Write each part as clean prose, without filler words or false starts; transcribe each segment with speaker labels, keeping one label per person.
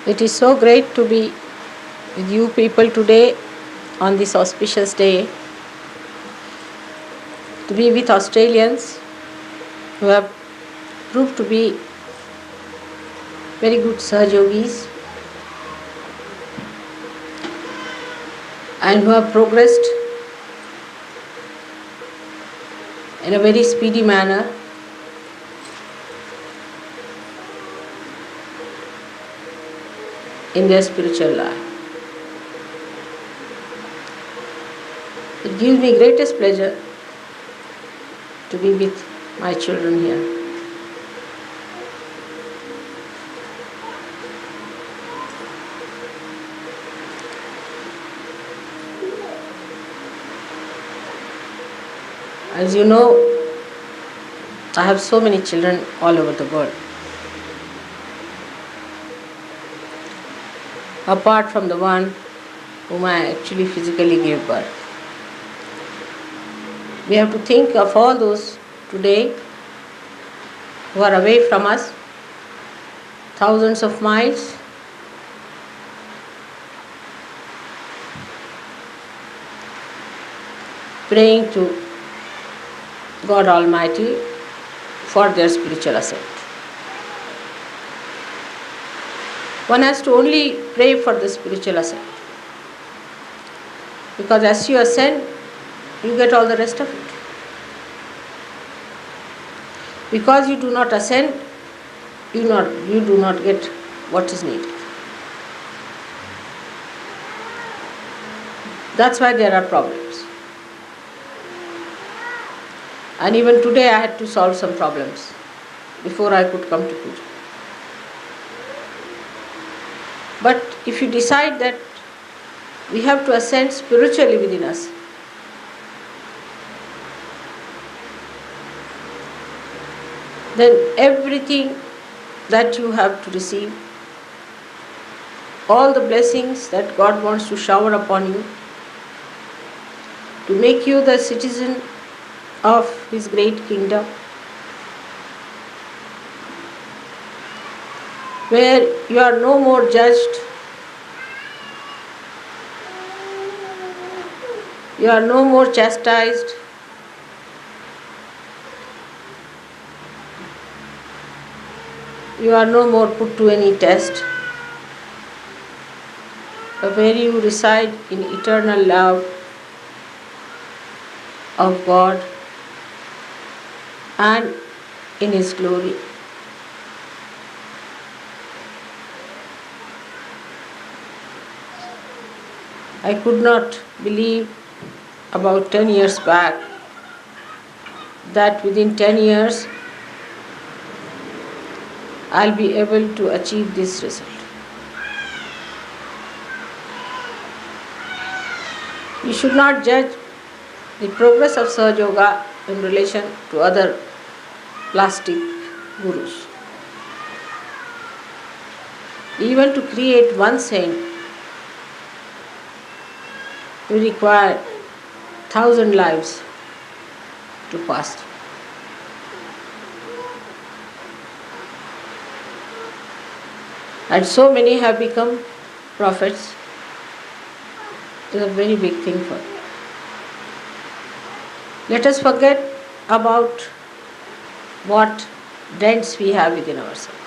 Speaker 1: It is so great to be with you people today on this auspicious day, to be with Australians who have proved to be very good Sahajogis and who have progressed in a very speedy manner. In their spiritual life. It gives me greatest pleasure to be with my children here. As you know, I have so many children all over the world. Apart from the one whom I actually physically gave birth. We have to think of all those today who are away from us, thousands of miles, praying to God Almighty for their spiritual ascent. One has to only pray for the spiritual ascent. Because as you ascend, you get all the rest of it. Because you do not ascend, you do not get what is needed. That's why there are problems. And even today I had to solve some problems before I could come to puja. But if you decide that we have to ascend spiritually within us, then everything that you have to receive, all the blessings that God wants to shower upon you, to make you the citizen of His great kingdom, where you are no more judged, you are no more chastised, you are no more put to any test, but where you reside in eternal love of God and in His glory. I could not believe about 10 years back that within 10 years I'll be able to achieve this result. You should not judge the progress of Sahaja Yoga in relation to other plastic gurus. Even to create one saint, you require 1,000 lives to pass through. And so many have become prophets. It is a very big thing for them. Let us forget about what dents we have within ourselves.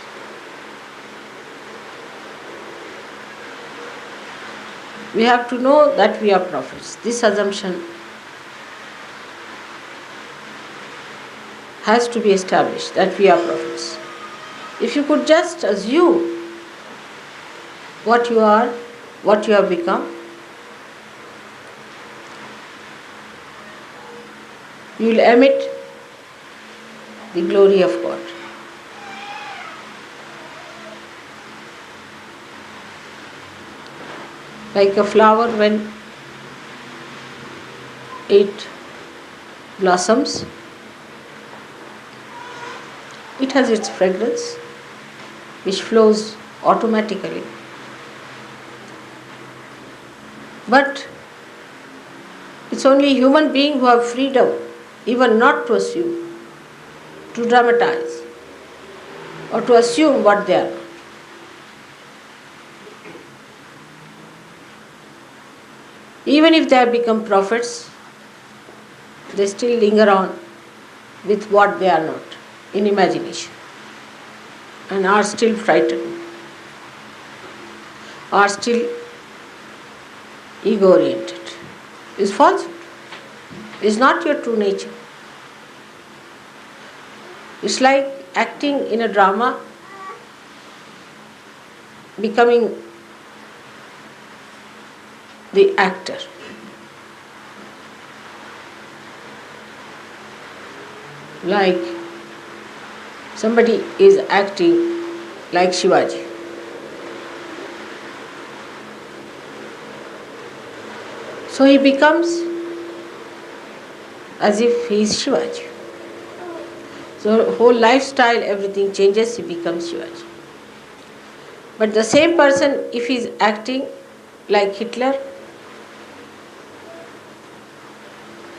Speaker 1: We have to know that we are prophets. This assumption has to be established, that we are prophets. If you could just assume what you are, what you have become, you will emit the glory of God. Like a flower when it blossoms, it has its fragrance which flows automatically. But it's only human beings who have freedom even not to assume, to dramatize, or to assume what they are. even if they have become prophets, they still linger on with what they are not in imagination and are still frightened, are still ego oriented. Is falsehood. Is not your true nature. It's like acting in a drama, becoming the actor. Like somebody is acting like Shivaji. So he becomes as if he is Shivaji. So whole lifestyle, everything changes, he becomes Shivaji. But the same person, if he is acting like Hitler,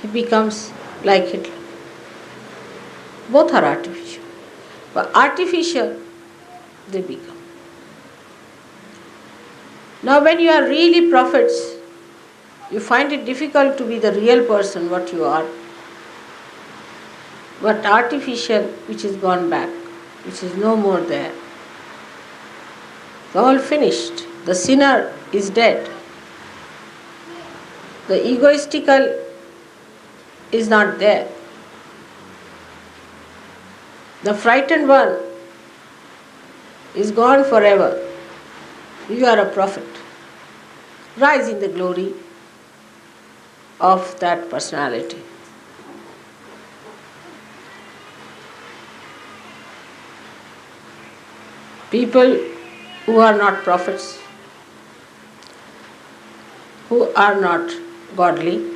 Speaker 1: he becomes like Hitler. Both are artificial. But artificial, they become. Now when you are really prophets, you find it difficult to be the real person, what you are. But artificial, which is gone back, which is no more there. It's all finished. The sinner is dead. The egoistical is not there. The frightened one is gone forever. You are a prophet. Rise in the glory of that personality. People who are not prophets, who are not godly,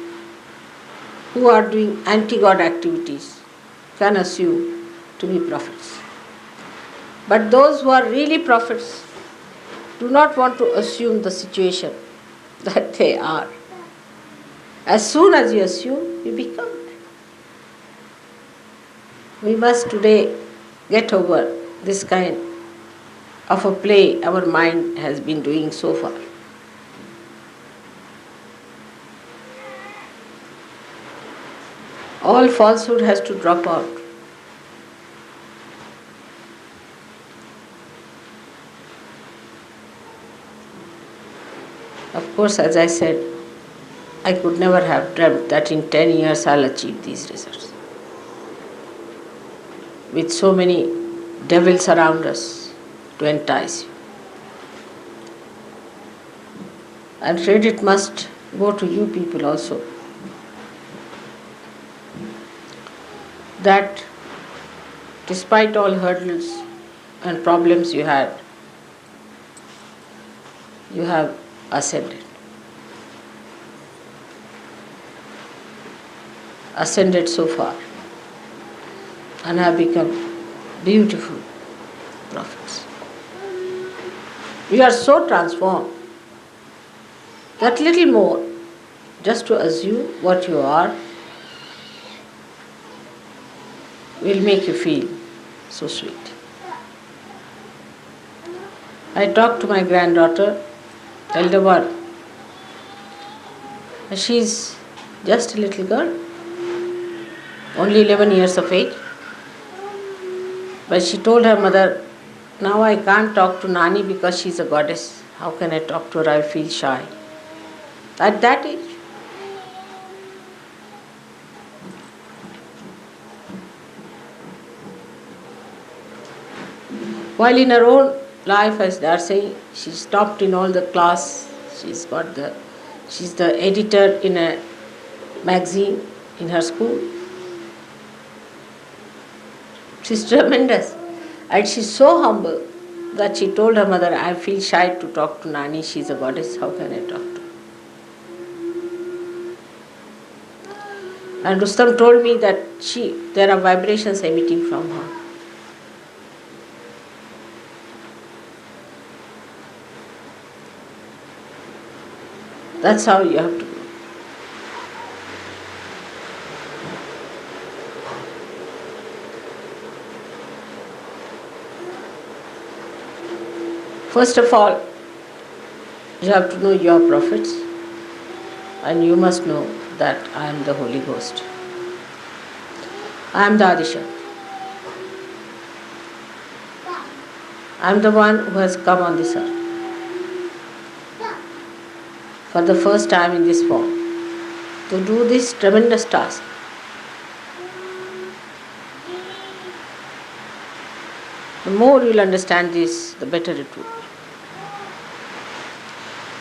Speaker 1: who are doing anti-God activities, can assume to be prophets. But those who are really prophets do not want to assume the situation that they are. As soon as you assume, you become. We must today get over this kind of a play our mind has been doing so far. All falsehood has to drop out. Of course, as I said, I could never have dreamt that in 10 years I'll achieve these results. With so many devils around us to entice you. And credit must go to you people also. That despite all hurdles and problems you had, you have ascended. Ascended so far and have become beautiful prophets. We are so transformed that little more, just to assume what you are, will make you feel so sweet. I talked to my granddaughter, elder one. She's just a little girl, only 11 years of age. But she told her mother, now I can't talk to Nani because she's a goddess. How can I talk to her? I feel shy. At that age. While in her own life, as they are saying, she's topped in all the class. She's the editor in a magazine in her school. She's tremendous. And she's so humble that she told her mother, I feel shy to talk to Nani. She's a goddess. How can I talk to her? And Rustam told me that there are vibrations emitting from her. That's how you have to go. First of all, you have to know you are prophets. and you must know that I am the Holy Ghost. I am the Adisha. I am the one who has come on this earth for the first time in this form to do this tremendous task. The more you will understand this, the better it will be.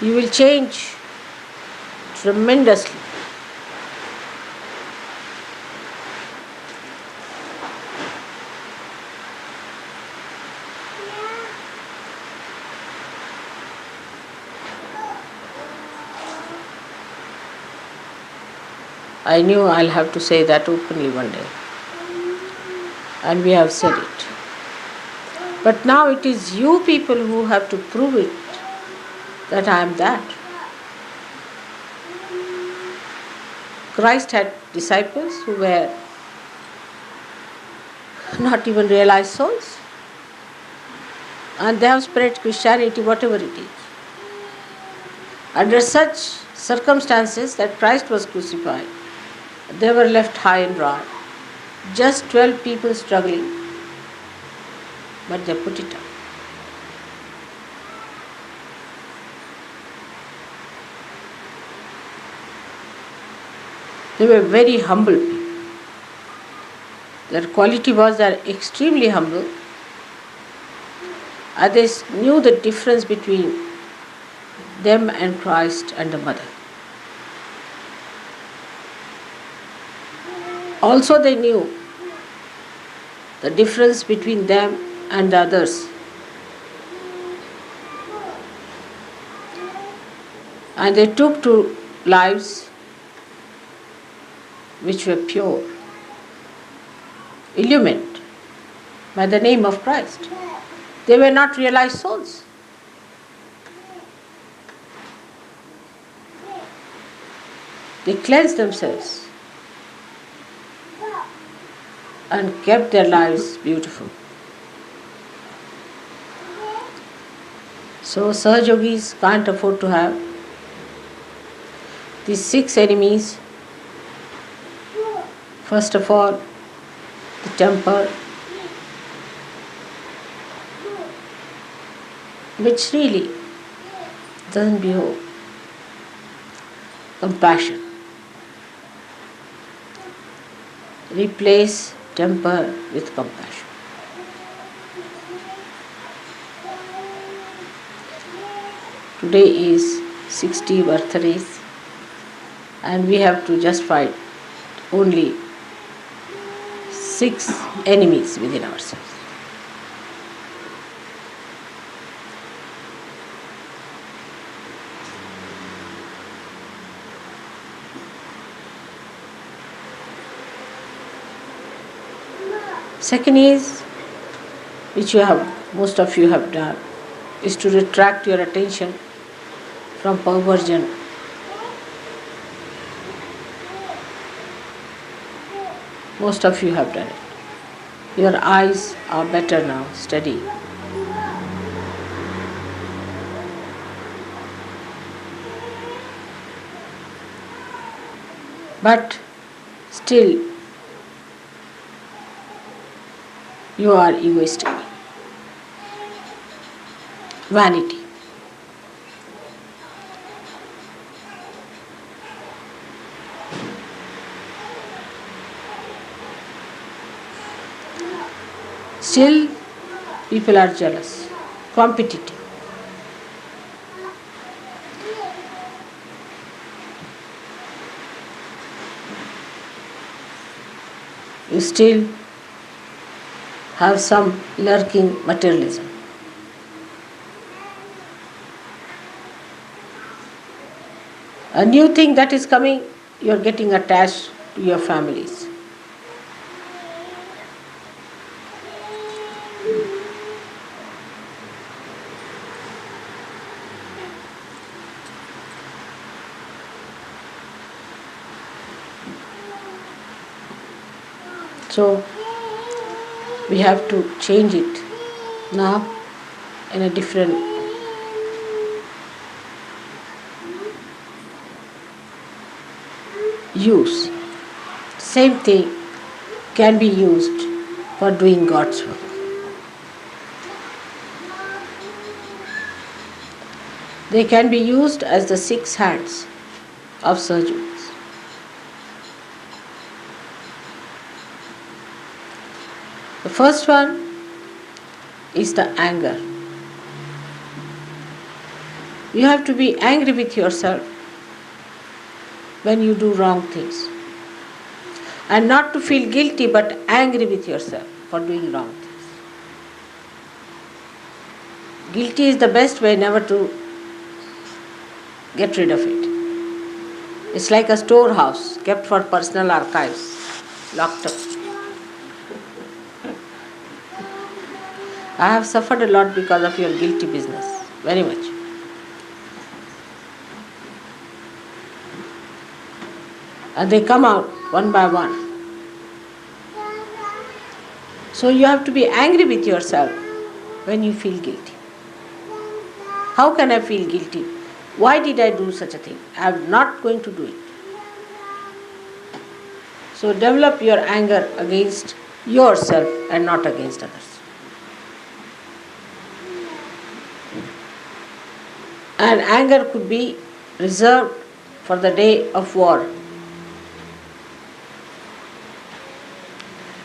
Speaker 1: You will change tremendously. I knew I'll have to say that openly one day. And we have said it. But now it is you people who have to prove it that I am that. Christ had disciples who were not even realized souls. And they have spread Christianity, whatever it is. Under such circumstances that Christ was crucified, they were left high and dry. Just 12 people struggling, but they put it up. They were very humble people. Their quality was they are extremely humble, and they knew the difference between them and Christ and the mother. Also they knew the difference between them and the others. And they took to lives which were pure, illumined by the name of Christ. They were not realized souls. They cleansed themselves and kept their lives beautiful. So Sahajogis can't afford to have these 6 enemies. First of all, the temper, which really doesn't behove. Compassion. Replace temper with compassion. Today is 60 birthdays, and we have to just fight only 6 enemies within ourselves. Second is, which most of you have done, is to retract your attention from perversion. Most of you have done it. Your eyes are better now, steady. But still, you are egoistic. Vanity. Still, people are jealous, competitive. You still have some lurking materialism. A new thing that is coming, you are getting attached to your families. So, we have to change it now in a different use. Same thing can be used for doing God's work. They can be used as the 6 hands of surgeons. The first one is the anger. You have to be angry with yourself when you do wrong things. And not to feel guilty but angry with yourself for doing wrong things. Guilty is the best way never to get rid of it. It's like a storehouse kept for personal archives, locked up. I have suffered a lot because of your guilty business, very much. And they come out one by one. So you have to be angry with yourself when you feel guilty. How can I feel guilty? Why did I do such a thing? I am not going to do it. So develop your anger against yourself and not against others. And anger could be reserved for the day of war.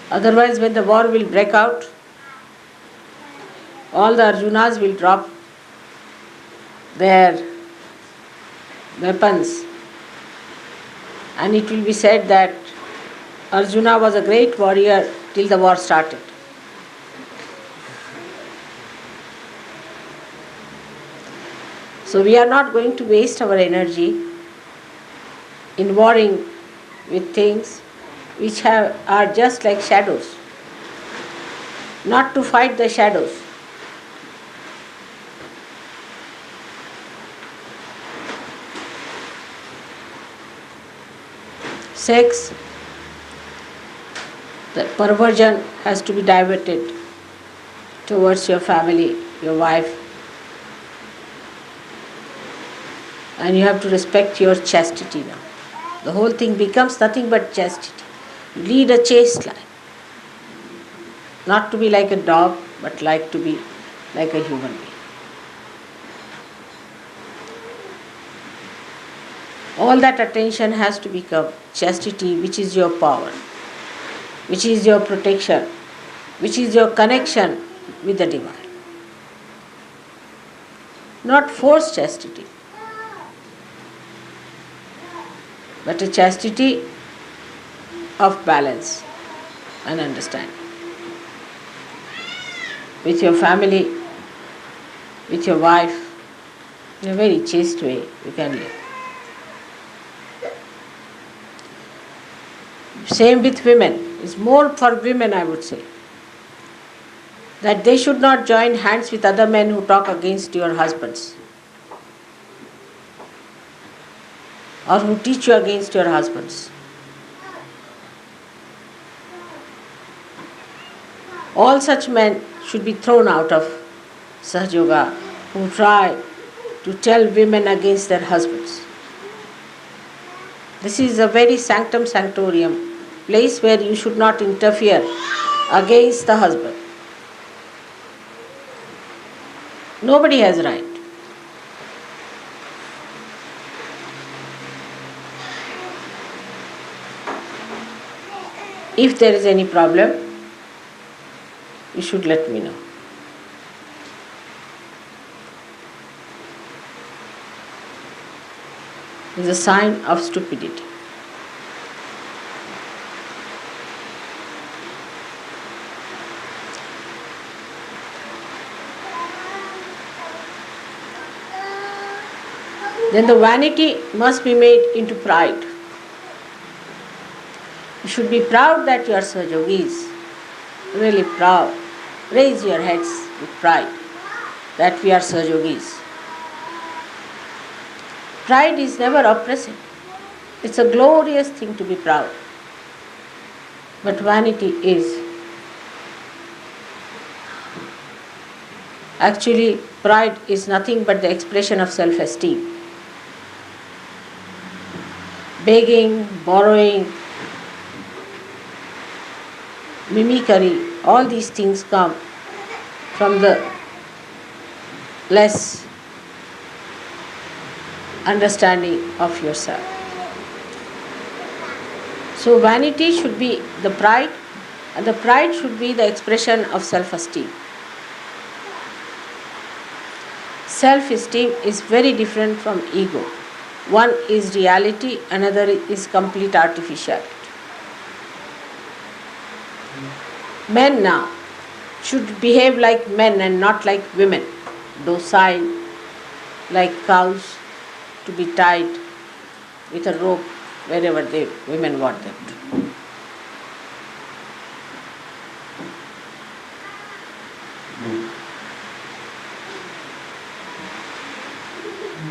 Speaker 1: Otherwise, when the war will break out, all the Arjunas will drop their weapons, and it will be said that Arjuna was a great warrior till the war started. So we are not going to waste our energy in warring with things which are just like shadows. Not to fight the shadows. Sex, the perversion has to be diverted towards your family, your wife. And you have to respect your chastity now. The whole thing becomes nothing but chastity. You lead a chaste life. Not to be like a dog, but to be like a human being. All that attention has to become chastity, which is your power, which is your protection, which is your connection with the divine. Not forced chastity, but a chastity of balance and understanding. With your family, with your wife, in a very chaste way you can live. Same with women. It's more for women, I would say. That they should not join hands with other men who talk against your husbands, or who teach you against your husbands. All such men should be thrown out of Sahaja Yoga who try to tell women against their husbands. This is a very sanctum sanctorium, place where you should not interfere against the husband. Nobody has right. If there is any problem, you should let me know. It is a sign of stupidity. Then the vanity must be made into pride. You should be proud that you are Sahajogis, really proud. Raise your heads with pride that we are Sahajogis. Pride is never oppressive. It's a glorious thing to be proud. But vanity is. Actually, pride is nothing but the expression of self-esteem. begging, borrowing, mimicry, all these things come from the less understanding of yourself. So vanity should be the pride, and the pride should be the expression of self-esteem. Self-esteem is very different from ego. One is reality, another is complete artificiality. Men now should behave like men and not like women, docile, like cows, to be tied with a rope wherever women want them to.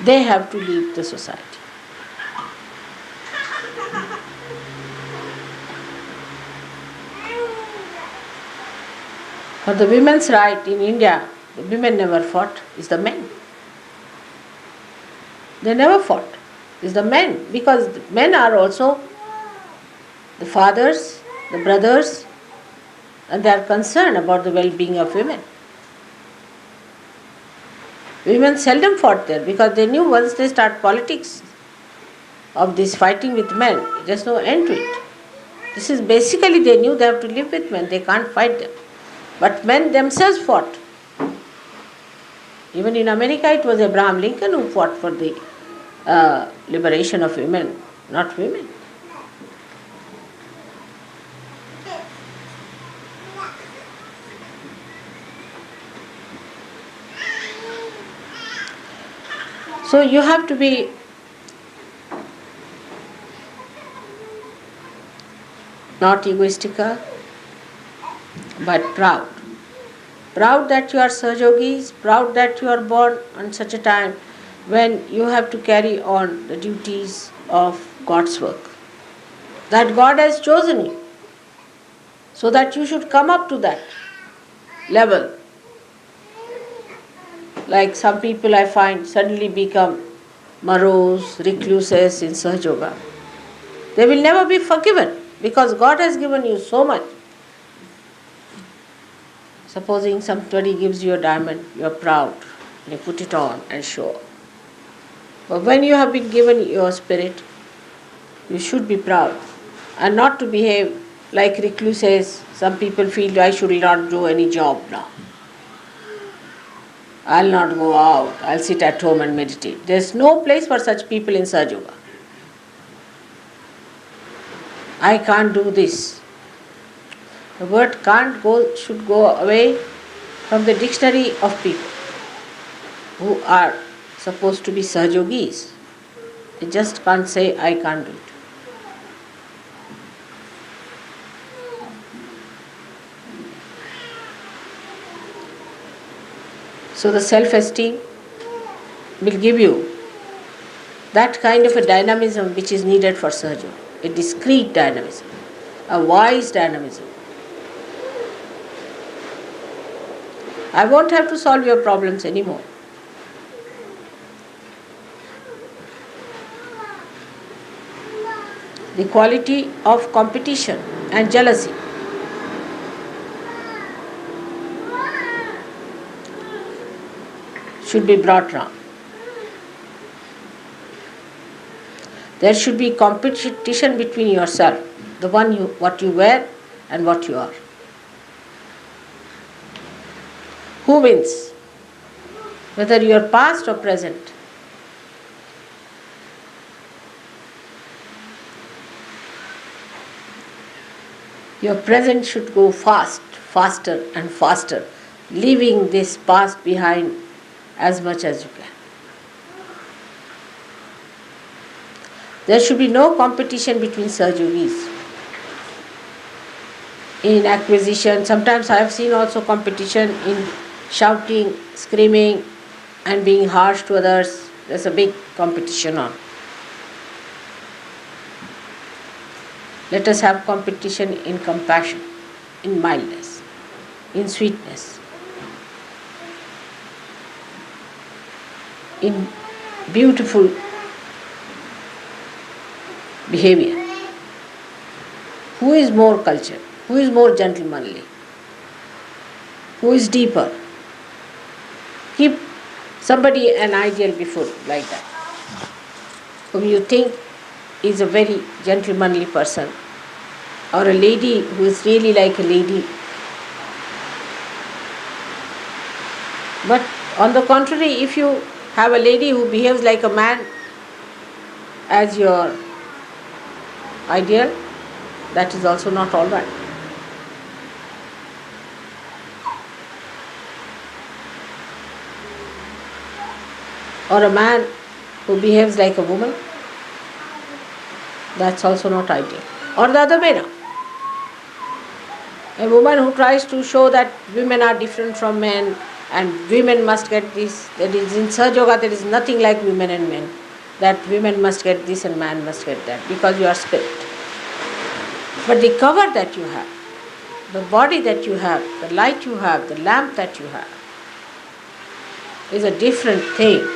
Speaker 1: They have to leave the society. For the women's right in India, the women never fought, it's the men. They never fought, it's the men, because the men are also the fathers, the brothers, and they are concerned about the well-being of women. Women seldom fought there because they knew once they start politics of this fighting with men, there's no end to it. This is basically they knew they have to live with men, they can't fight them. But men themselves fought. Even in America it was Abraham Lincoln who fought for the liberation of women, not women. So you have to be not egoistical, but proud. Proud that you are Sahajogis, proud that you are born on such a time when you have to carry on the duties of God's work. That God has chosen you, so that you should come up to that level. Like some people I find suddenly become morose, recluses in Sahajoga. They will never be forgiven because God has given you so much. Supposing somebody gives you a diamond, you are proud, and you put it on and show. But when you have been given your spirit, you should be proud and not to behave like recluses. Some people feel I should not do any job now. I'll not go out, I'll sit at home and meditate. There's no place for such people in Sahajoga. I can't do this. The word can't go should go away from the dictionary of people who are supposed to be Sahajogis. They just can't say, I can't do it. So the self-esteem will give you that kind of a dynamism which is needed for Sahaja, a discreet dynamism, a wise dynamism. I won't have to solve your problems anymore. The quality of competition and jealousy should be brought down. There should be competition between yourself, what you wear and what you are. Who wins? Whether you are past or present. Your present should go faster and faster, leaving this past behind as much as you can. There should be no competition between Sahajogis. In acquisition, sometimes I have seen also competition in shouting, screaming and being harsh to others. There's a big competition on. Let us have competition in compassion, in mildness, in sweetness, in beautiful behavior. Who is more cultured? Who is more gentlemanly? Who is deeper? Keep somebody an ideal before like that, whom you think is a very gentlemanly person, or a lady who is really like a lady. But on the contrary, if you have a lady who behaves like a man as your ideal, that is also not all right. Or a man who behaves like a woman, that's also not ideal. Or the other way now. A woman who tries to show that women are different from men and women must get this, that is in Sahaja Yoga there is nothing like women and men, that women must get this and man must get that because you are spirit. But the cover that you have, the body that you have, the light you have, the lamp that you have is a different thing.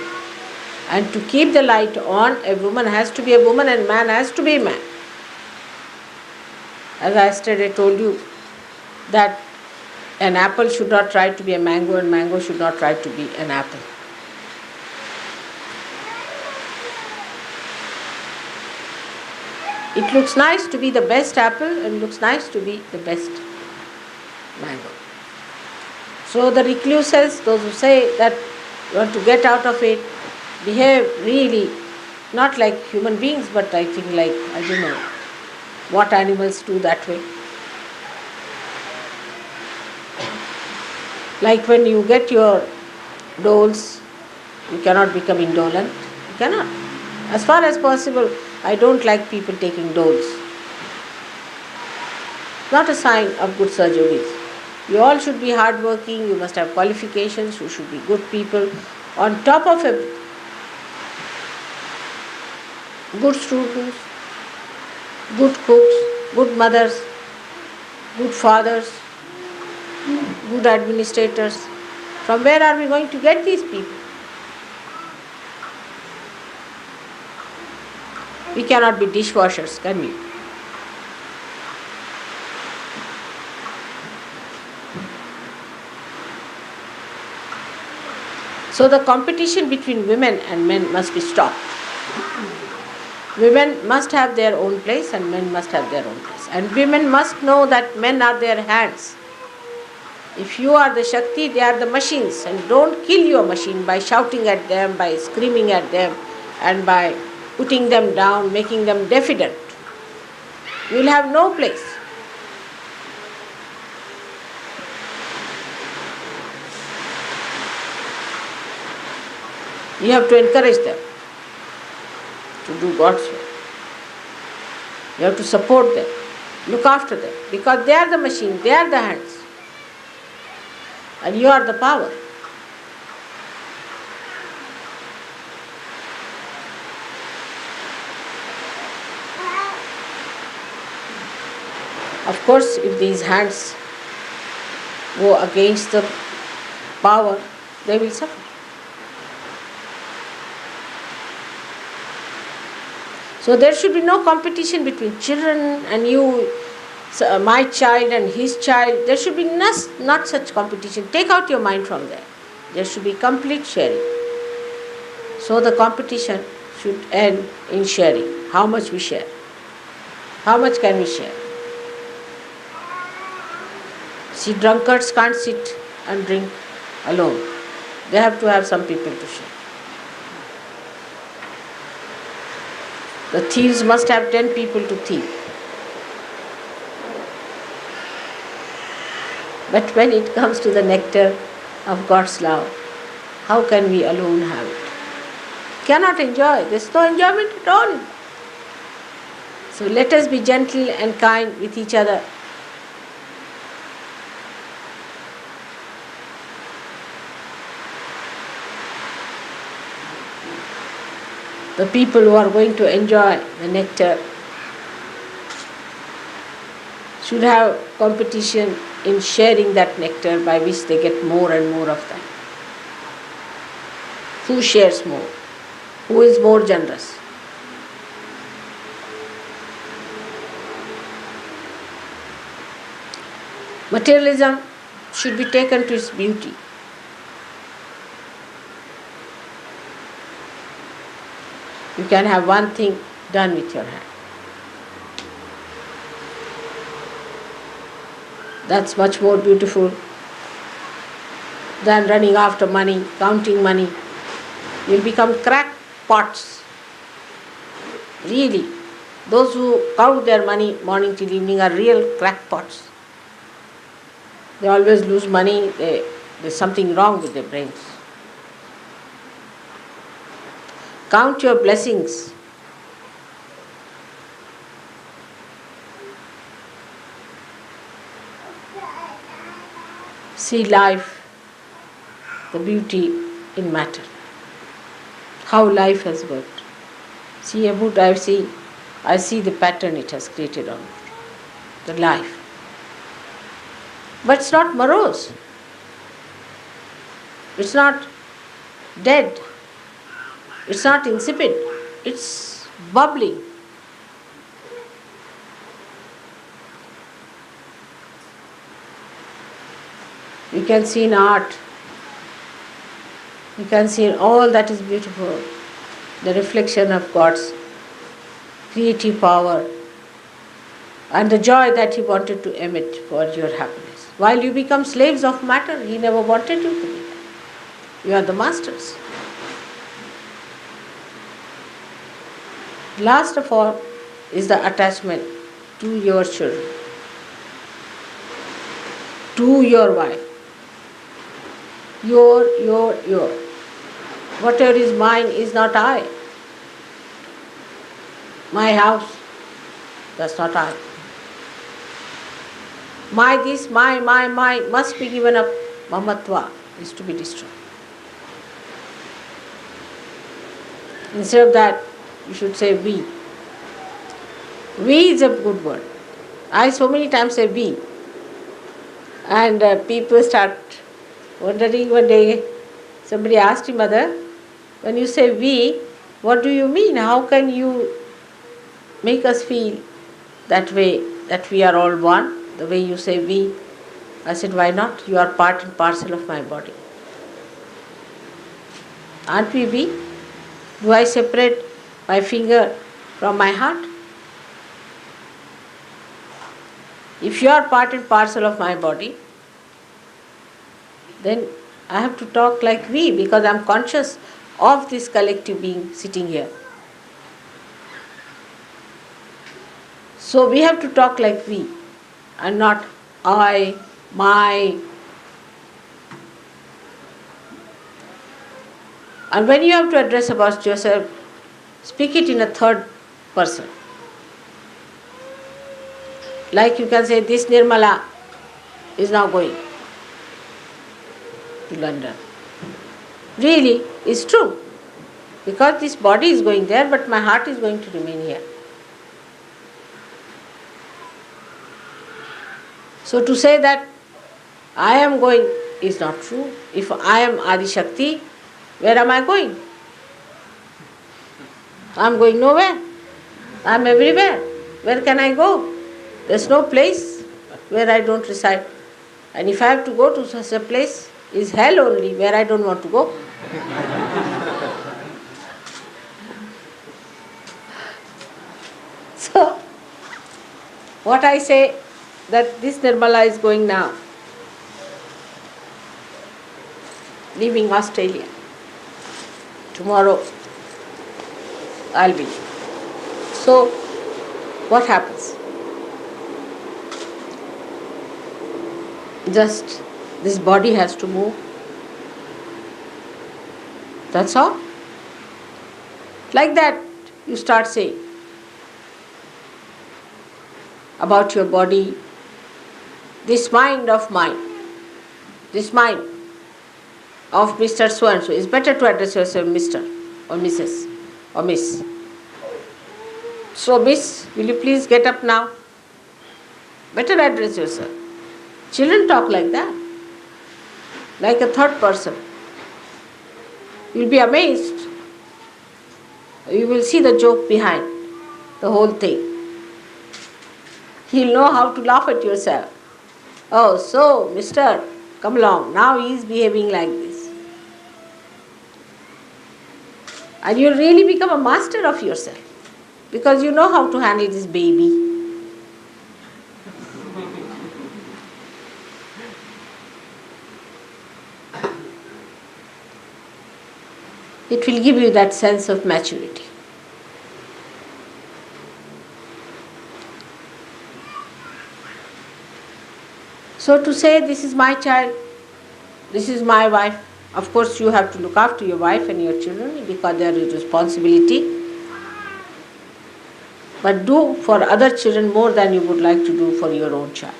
Speaker 1: And to keep the light on, a woman has to be a woman and man has to be a man. As I yesterday told you, that an apple should not try to be a mango and mango should not try to be an apple. It looks nice to be the best apple and looks nice to be the best mango. So the recluses, those who say that you want to get out of it, behave really not like human beings, but I think like, I don't know what animals do that way. Like when you get your doles, you cannot become indolent. You cannot. As far as possible, I don't like people taking doles. Not a sign of good Sahaja Yogis. You all should be hardworking, you must have qualifications, you should be good people. On top of it, good students, good cooks, good mothers, good fathers, good administrators. From where are we going to get these people? We cannot be dishwashers, can we? So the competition between women and men must be stopped. Women must have their own place and men must have their own place. And women must know that men are their hands. If you are the Shakti, they are the machines. And don't kill your machine by shouting at them, by screaming at them, and by putting them down, making them defiant. You will have no place. You have to encourage them to do God's will. You have to support them, look after them, because they are the machine, they are the hands. And you are the power. Of course, if these hands go against the power, they will suffer. So there should be no competition between children and you, my child and his child. There should be not such competition. Take out your mind from there. There should be complete sharing. So the competition should end in sharing. How much we share? How much can we share? See, drunkards can't sit and drink alone. They have to have some people to share. The thieves must have 10 people to thieve. But when it comes to the nectar of God's love, how can we alone have it? Cannot enjoy. There's no enjoyment at all. So let us be gentle and kind with each other. The people who are going to enjoy the nectar should have competition in sharing that nectar by which they get more and more of that. Who shares more? Who is more generous? Materialism should be taken to its beauty. You can have one thing done with your hand. That's much more beautiful than running after money, counting money. You'll become crackpots. Really, those who count their money morning till evening are real crackpots. They always lose money. There's something wrong with their brains. Count your blessings. See life, the beauty in matter. How life has worked. See a boot, I see the pattern it has created on the life. But it's not morose. It's not dead. It's not insipid. It's bubbling. You can see in art, you can see in all that is beautiful, the reflection of God's creative power and the joy that He wanted to emit for your happiness. While you become slaves of matter, He never wanted you to be that. You are the masters. Last of all is the attachment to your children, to your wife. Your. Whatever is mine is not I. My house, that's not I. My this, my must be given up. Mamatva is to be destroyed. Instead of that, you should say we. We is a good word. I so many times say we. And people start wondering. One day somebody asked him, Mother, when you say we, what do you mean? How can you make us feel that way, that we are all one, the way you say we? I said, why not? You are part and parcel of my body. Aren't we we? Do I separate my finger from my heart? If you are part and parcel of my body, then I have to talk like we, because I am conscious of this collective being sitting here. So we have to talk like we and not I, my. And when you have to address about yourself, speak it in a third person. Like you can say, this Nirmala is now going to London. Really, it's true. Because this body is going there, but my heart is going to remain here. So to say that I am going is not true. If I am Adi Shakti, where am I going? I am going nowhere. I am everywhere. Where can I go? There is no place where I don't reside. And if I have to go to such a place, is hell only, where I don't want to go. So, what I say, that this Nirmala is going now, leaving Australia. Tomorrow I'll be. So, what happens? Just this body has to move. That's all. Like that, you start saying about your body, this mind of mine, this mind of Mr. So-and-so. It's better to address yourself Mr. or Mrs. or Miss. So, Miss, will you please get up now? Better address yourself. Children talk like that, like a third person. You'll be amazed. You will see the joke behind the whole thing. You'll know how to laugh at yourself. Oh, so, mister, come along. Now he is behaving like this. And you really become a master of yourself because you know how to handle this baby. It will give you that sense of maturity. So to say, this is my child, this is my wife, of course you have to look after your wife and your children because they are your responsibility. But do for other children more than you would like to do for your own child.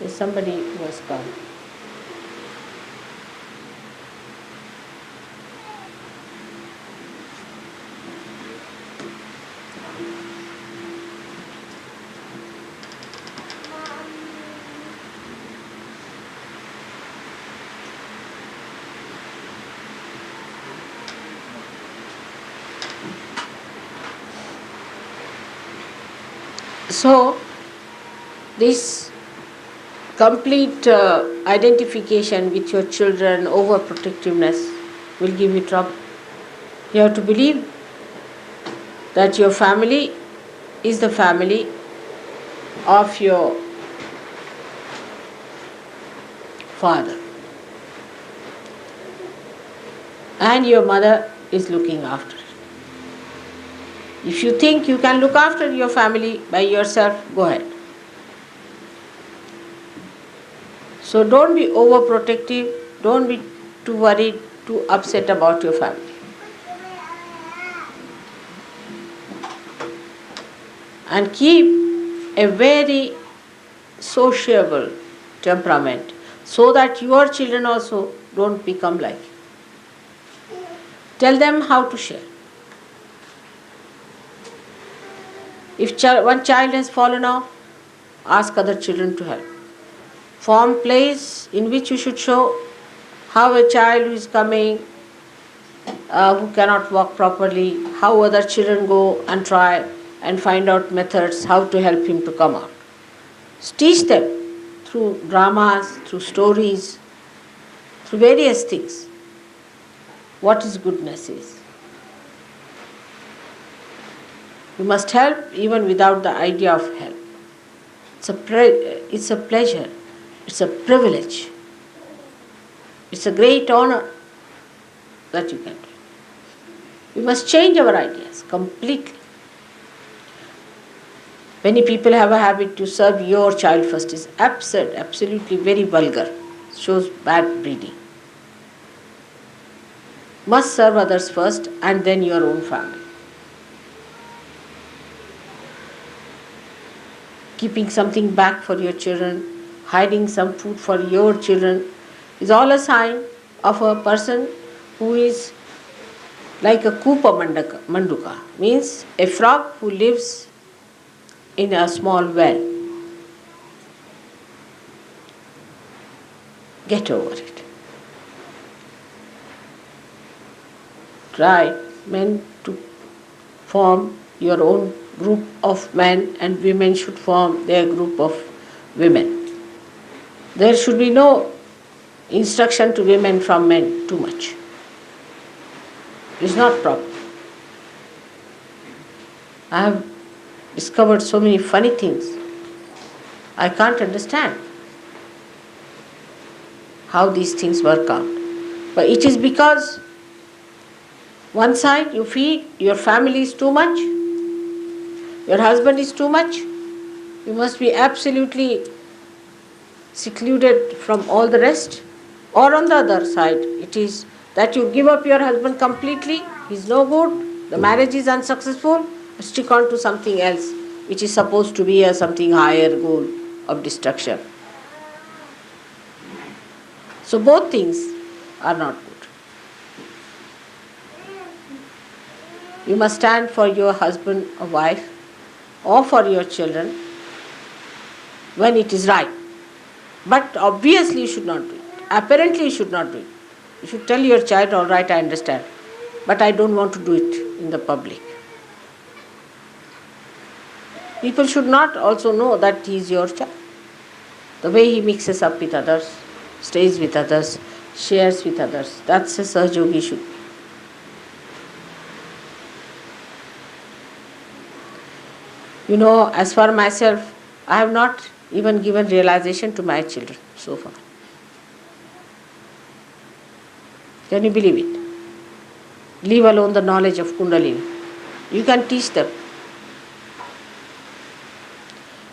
Speaker 1: There's somebody who has come. So, this complete identification with your children, overprotectiveness will give you trouble. You have to believe that your family is the family of your father and your mother is looking after it. If you think you can look after your family by yourself, go ahead. So don't be overprotective, don't be too worried, too upset about your family. And keep a very sociable temperament so that your children also don't become like you. Tell them how to share. If one child has fallen off, ask other children to help. Form plays in which you should show how a child who is coming, who cannot walk properly, how other children go and try and find out methods how to help him to come out. Teach them through dramas, through stories, through various things what is goodness is. You must help even without the idea of help. It's a pleasure, it's a privilege, it's a great honor that you can do. We must change our ideas completely. Many people have a habit to serve your child first. It's absurd, absolutely very vulgar. Shows bad breeding. Must serve others first and then your own family. Keeping something back for your children, hiding some food for your children is all a sign of a person who is like a Kupa Manduka, means a frog who lives in a small well. Get over it. Try, men, to form your own group of men, and women should form their group of women. There should be no instruction to women from men too much. It's not proper. I have discovered so many funny things. I can't understand how these things work out. But it is because one side you feel your family is too much, your husband is too much, you must be absolutely secluded from all the rest. Or on the other side, it is that you give up your husband completely, he's no good, the marriage is unsuccessful, stick on to something else which is supposed to be a something higher goal of destruction. So both things are not good. You must stand for your husband or wife or for your children when it is right. But obviously you should not do it. Apparently you should not do it. You should tell your child, all right, I understand, but I don't want to do it in the public. People should not also know that he is your child. The way he mixes up with others, stays with others, shares with others, that's a Sahajogi should be. As for myself, I have not even given realization to my children so far. Can you believe it? Leave alone the knowledge of Kundalini. You can teach them.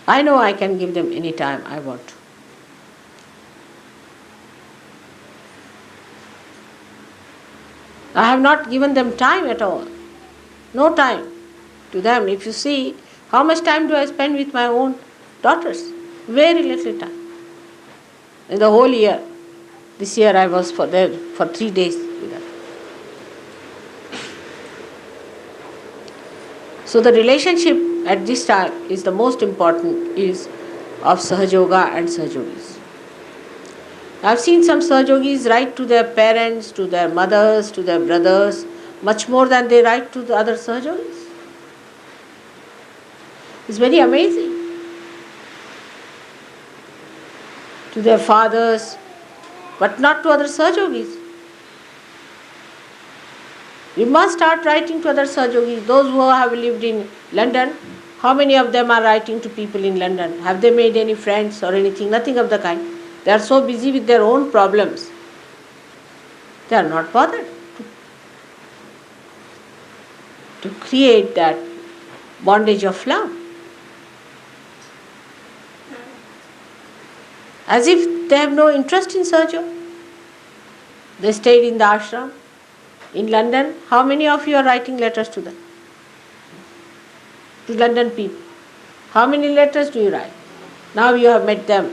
Speaker 1: I know I can give them any time I want to. I have not given them time at all. No time to them. If you see, how much time do I spend with my own daughters? Very little time. In the whole year. This year I was there for 3 days with them. So the relationship at this time is the most important, is of Sahajoga and Sahajogis. I have seen some Sahajogis write to their parents, to their mothers, to their brothers, much more than they write to the other Sahajogis. It's very amazing. To their fathers, but not to other Sahajogis. You must start writing to other Sahajogis. Those who have lived in London, how many of them are writing to people in London? Have they made any friends or anything? Nothing of the kind. They are so busy with their own problems. They are not bothered to create that bondage of love. As if they have no interest in Sahaja. They stayed in the ashram in London. How many of you are writing letters to them? To London people. How many letters do you write? Now you have met them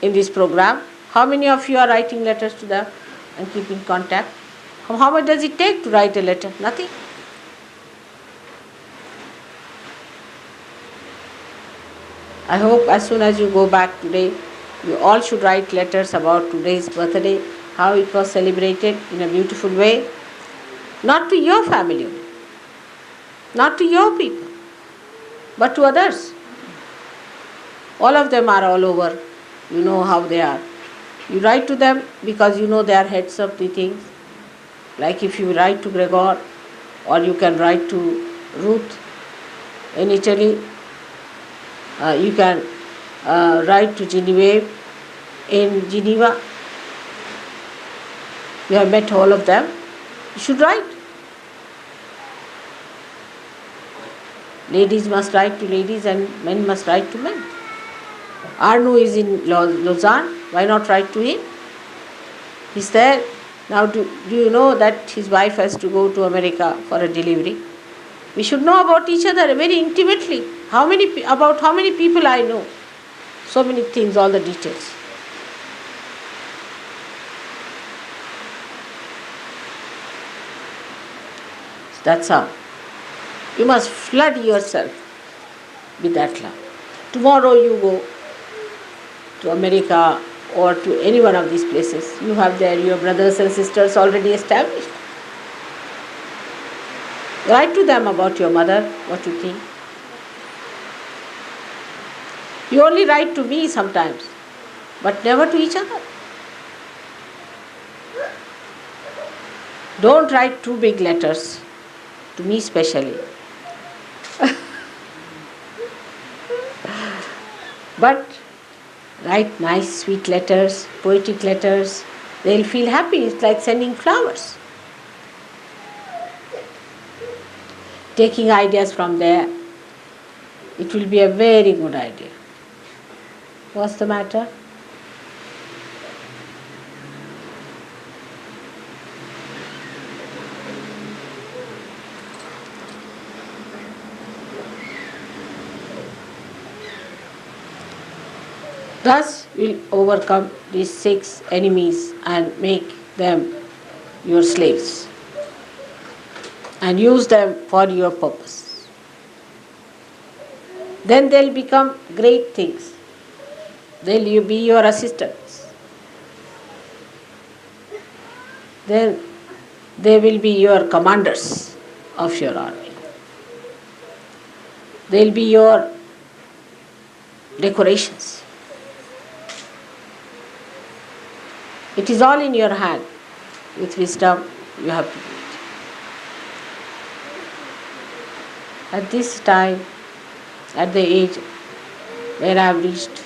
Speaker 1: in this program. How many of you are writing letters to them and keep in contact? How much does it take to write a letter? Nothing. I hope as soon as you go back today, you all should write letters about today's birthday, how it was celebrated in a beautiful way. Not to your family, not to your people, but to others. All of them are all over. You know how they are. You write to them because you know they are heads of the things. Like if you write to Gregor, or you can write to Ruth in Italy, you can write to Genevieve in Geneva. You have met all of them. You should write. Ladies must write to ladies and men must write to men. Arnu is in Lausanne. Why not write to him? He's there. Now do you know that his wife has to go to America for a delivery? We should know about each other very intimately. About how many people I know. So many things, all the details. That's how. You must flood yourself with that love. Tomorrow you go to America or to any one of these places. You have there your brothers and sisters already established. Write to them about your mother, what you think. You only write to me sometimes, but never to each other. Don't write too big letters, to me specially. But write nice, sweet letters, poetic letters. They'll feel happy. It's like sending flowers. Taking ideas from there. It will be a very good idea. What's the matter? Thus will overcome these 6 enemies and make them your slaves and use them for your purpose. Then they'll become great things. They'll be your assistants. Then they will be your commanders of your army. They'll be your decorations. It is all in your hand. With wisdom, you have to do it. At this time, at the age where I have reached,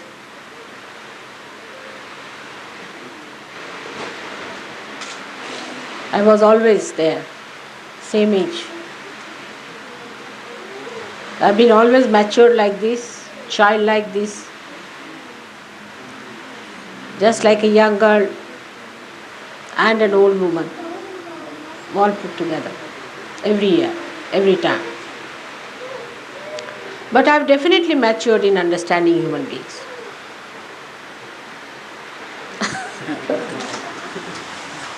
Speaker 1: I was always there, same age. I've been always matured like this, child like this, just like a young girl and an old woman, all put together, every year, every time. But I've definitely matured in understanding human beings.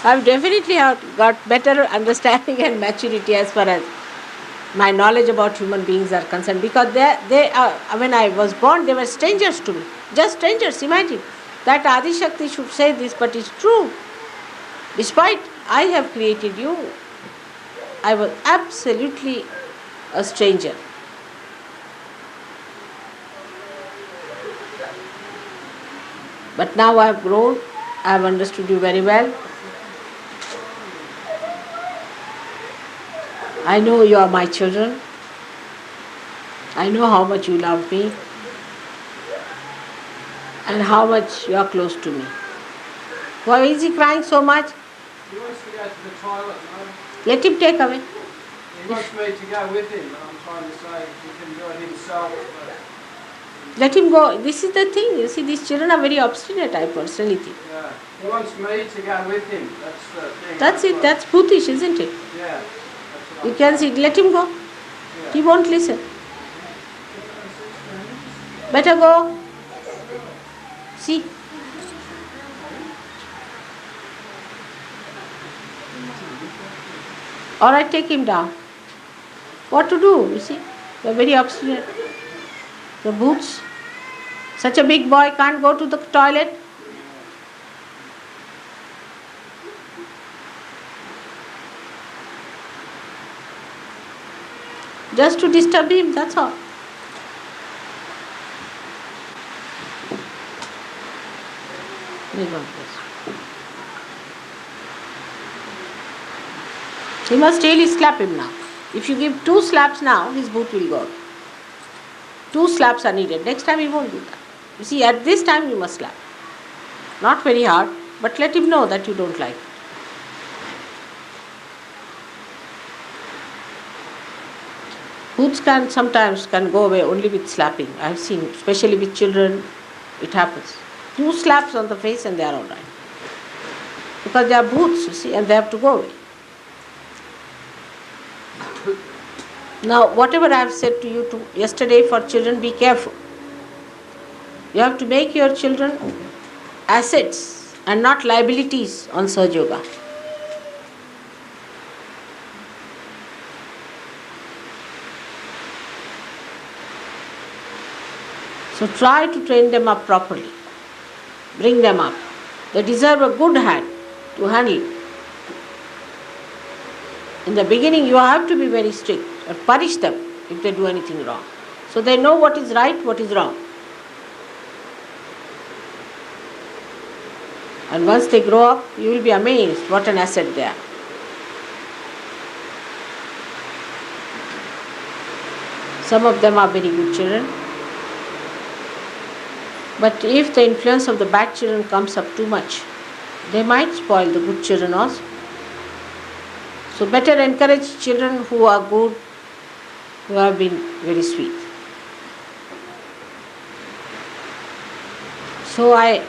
Speaker 1: I've definitely got better understanding and maturity as far as my knowledge about human beings are concerned, because they are, when I was born, they were strangers to me, just strangers. Imagine that Adi Shakti should say this, but it's true. Despite I have created you, I was absolutely a stranger. But now I have grown, I have understood you very well. I know you are my children. I know how much you love me and how much you are close to me. Why is he crying so much?
Speaker 2: He wants to go to the toilet, no?
Speaker 1: Let him take away.
Speaker 2: He wants me to go with him, and I'm trying to say he can do it himself.
Speaker 1: Let him go. This is the thing. You see, these children are very obstinate, I personally think.
Speaker 2: Yeah. He wants me to go with him. That's the thing.
Speaker 1: That's it. That's brutish, isn't it?
Speaker 2: Yeah.
Speaker 1: You can see. Let him go.
Speaker 2: Yeah.
Speaker 1: He won't listen. Better go. See. All right, take him down. What to do? You see, they're very obstinate. The boots. Such a big boy can't go to the toilet. Just to disturb him, that's all. He must really slap him now. If you give 2 slaps now, his boot will go. 2 slaps are needed. Next time he won't do that. You see, at this time you must slap. Not very hard, but let him know that you don't like it. Boots sometimes can go away only with slapping. I have seen, especially with children, it happens. 2 slaps on the face and they are all right. Because they are boots, you see, and they have to go away. Now, whatever I have said to you yesterday for children, be careful. You have to make your children assets and not liabilities on Sahaja Yoga. So try to train them up properly. Bring them up. They deserve a good hand to handle it. In the beginning, you have to be very strict and punish them if they do anything wrong. So they know what is right, what is wrong. And once they grow up, you will be amazed what an asset they are. Some of them are very good children. But if the influence of the bad children comes up too much, they might spoil the good children also. So better encourage children who are good, who have been very sweet. So I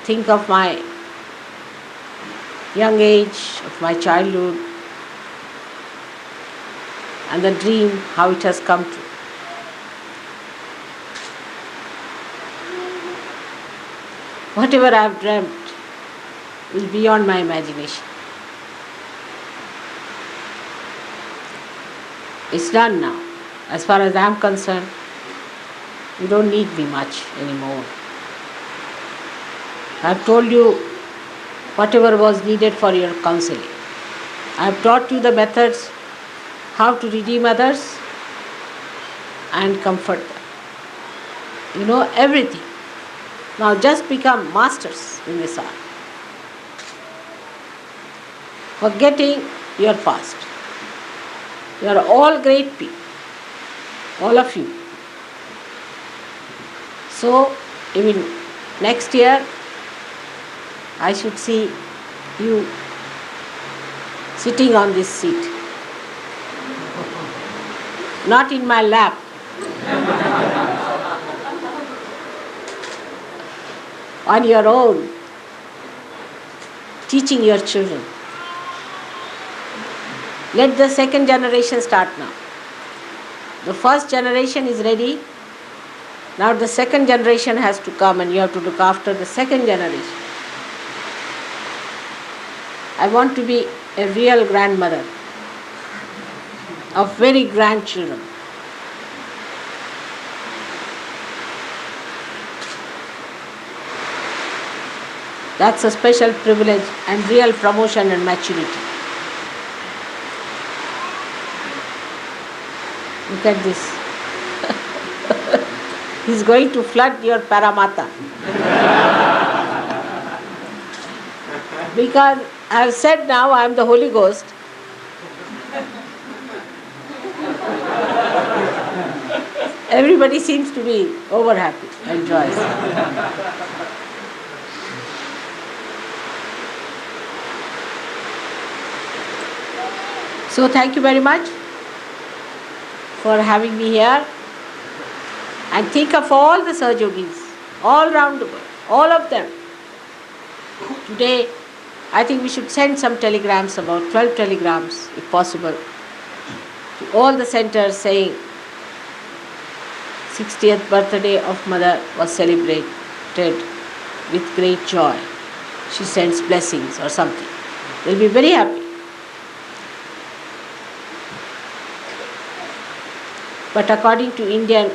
Speaker 1: think of my young age, of my childhood, and the dream, how it has come true. Whatever I have dreamt is beyond my imagination. It's done now. As far as I am concerned, you don't need me much anymore. I have told you whatever was needed for your counseling. I have taught you the methods how to redeem others and comfort them. You know everything. Now just become masters in this art. Forgetting your past. You are all great people, all of you. So, even next year, I should see you sitting on this seat. Not in my lap. On your own, teaching your children. Let the second generation start now. The first generation is ready. Now the second generation has to come and you have to look after the second generation. I want to be a real grandmother of very grandchildren. That's a special privilege and real promotion and maturity. Look at this. He's going to flood your Paramata. Because I have said now I am the Holy Ghost. Everybody seems to be over happy and joyous. So thank you very much for having me here. And think of all the Sahajogis all around the world, all of them. Today, I think we should send some telegrams, about 12 telegrams, if possible, to all the centers saying 60th birthday of Mother was celebrated with great joy. She sends blessings or something. They'll be very happy. But according to Indian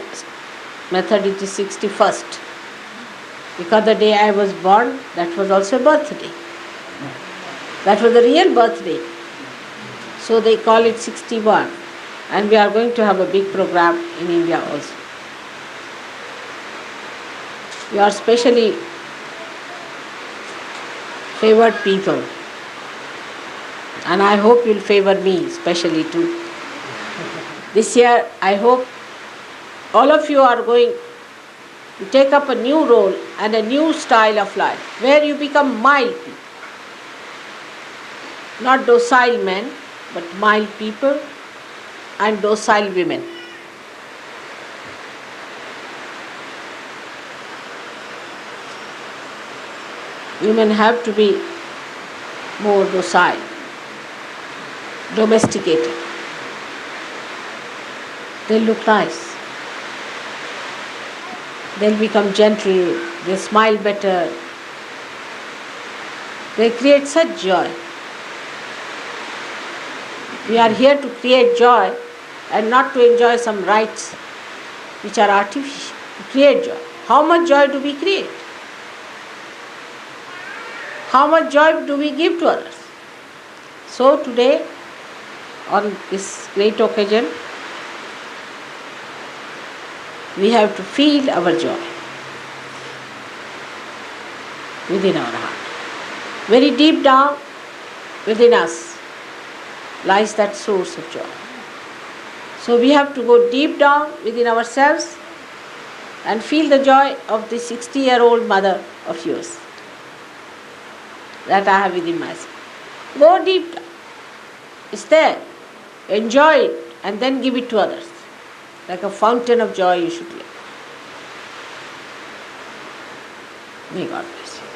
Speaker 1: method, it is 61st. Because the day I was born, that was also a birthday. That was the real birthday. So they call it 61. And we are going to have a big program in India also. You are specially favored people. And I hope you'll favor me specially too. This year, I hope all of you are going to take up a new role and a new style of life, where you become mild people. Not docile men, but mild people and docile women. Women have to be more docile, domesticated. They'll look nice. They'll become gentle, they smile better. They create such joy. We are here to create joy and not to enjoy some rites which are artificial. To create joy. How much joy do we create? How much joy do we give to others? So today, on this great occasion, we have to feel our joy within our heart. Very deep down within us lies that source of joy. So we have to go deep down within ourselves and feel the joy of the 60-year-old mother of yours that I have within myself. Go deep down. It's there. Enjoy it and then give it to others. Like a fountain of joy you should live. May God bless you.